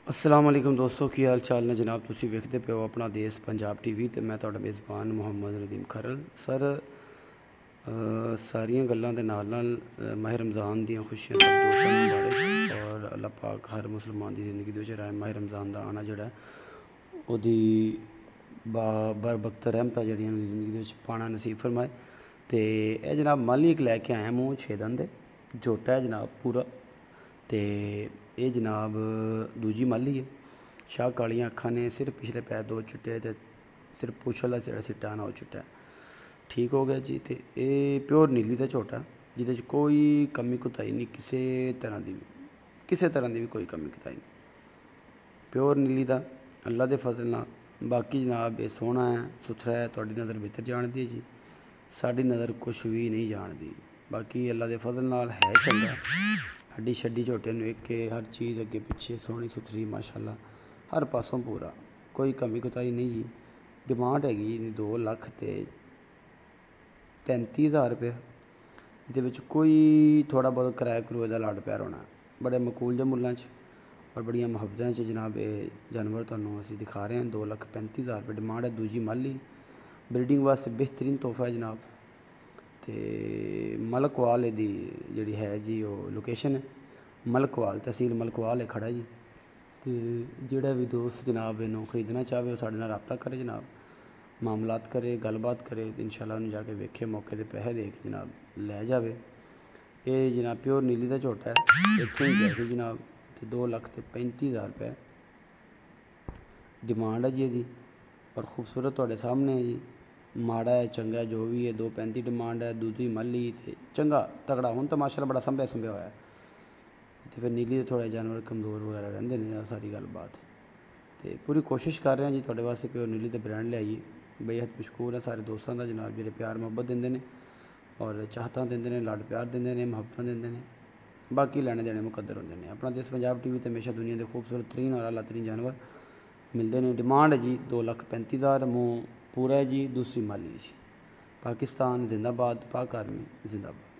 अस्सलाम वालेकुम दोस्तों, की हाल चाल ने जनाब। तुसी वेखदे पे हो अपना देश पंजाब टीवी ते मैं तुहाडा मेज़बान मुहम्मद नदीम खरल। सर सारियां गल्लां दे नाल नाल माह रमज़ान दियां खुशियां सब दोस्तां नूं मुबारक। और अल्लाह पाक हर मुसलमान दी ज़िंदगी दे विच माह रमज़ान दा आना जेहड़ा ओहदी बरबख्त रहमतां जेहड़ियां ज़िंदगी दे विच पाना नसीब फरमाए। ते एह जनाब माली इक लैके आया मूँह 6 दंद झोटा है जनाब पूरा। तो ये जनाब दूजी माली है। शाह कालियां अक्खां ने, सिर्फ पिछले पैर दो चिट्टे ते सिर्फ पुछ वाला जेह्ड़ा सिट्टा ना ओह् चिट्टा ठीक हो गया जी। तो ये प्योर नीली का झोटा जिहदे कोई कमी कुताही नहीं, किसी तरह की भी कोई कमी कुताही नहीं। प्योर नीली का अल्लाह के फजल नाल। बाकी जनाब ये सोहना है, सुथरा है, तुहाडी नज़र भीतर जानदी है जी, साड़ी नज़र कुछ भी नहीं जानती। बाकी अल्लाह के फजल नाल है चंगा, हड्डी छड्डी झोटे नूं एक के हर चीज़ अगे पिछे सोहनी सुथरी माशाअल्लाह, हर पासों पूरा, कोई कमी कुताही नहीं जी। डिमांड हैगी जी 2,35,000 रुपये। ये कोई थोड़ा बहुत किराए करूए का लड़ प्यार होना, बड़े मकूल जे मुल्लां च और बड़िया मुहब्बतां च जनाब ये जानवर तुहानूं असीं दिखा रहे हैं। 2,35,000 रुपये डिमांड है। दूजी माली ब्रीडिंग वास्ते बेहतरीन तोहफा है जनाब। तो मलकवाल दी जी है जी वो लोकेशन है, मलकवाल तहसील मलकवाल है खड़ा जी। तो जोड़ा भी दोस्त जनाब इनू खरीदना चाहे वो साढ़े नाल रबता करे जनाब, मामलात करे, गलबात करे, तो इंशाअल्लाह उन्हें जाके वेखे मौके पर पैसे दे के जनाब लै जाए। ये जनाब प्योर नीली का झोटा है, इतों ही गया जनाब। तो 2,35,000 रुपये डिमांड है जी यदी। और खूबसूरत तुहाडे सामने है जी। माड़ा है चंगा है जो भी है, 2,35 डिमांड है। दूसरी माली तो चंगा तगड़ा हूँ तो माशाअल्लाह बड़ा संभ्या सुंभ्या होया। तो फिर नीली के थोड़े जानवर कमज़ोर वगैरह रहिंदे ने, सारी गल बात। तो पूरी कोशिश कर रहे हैं जी तुहाडे वास्ते प्योर नीली के ब्रांड लियाइए। बेहद मशकूर है सारे दोस्तों का जनाब, जो प्यार मुहब्बत देंदे ने और चाहतां देंदे ने, लड़ प्यार देंदे ने, मुहब्बतां देंदे ने। बाकी लैने देने मुकद्दर होंदे ने। अपना देश पंजाब टीवी ते हमेशा दुनिया के खूबसूरत तरीन और आला तरीन जानवर मिलते हैं। डिमांड है जी 2,35,000, मुँह पूरा है जी। दूसरी माली जी। पाकिस्तान जिंदाबाद, पाक आर्मी जिंदाबाद।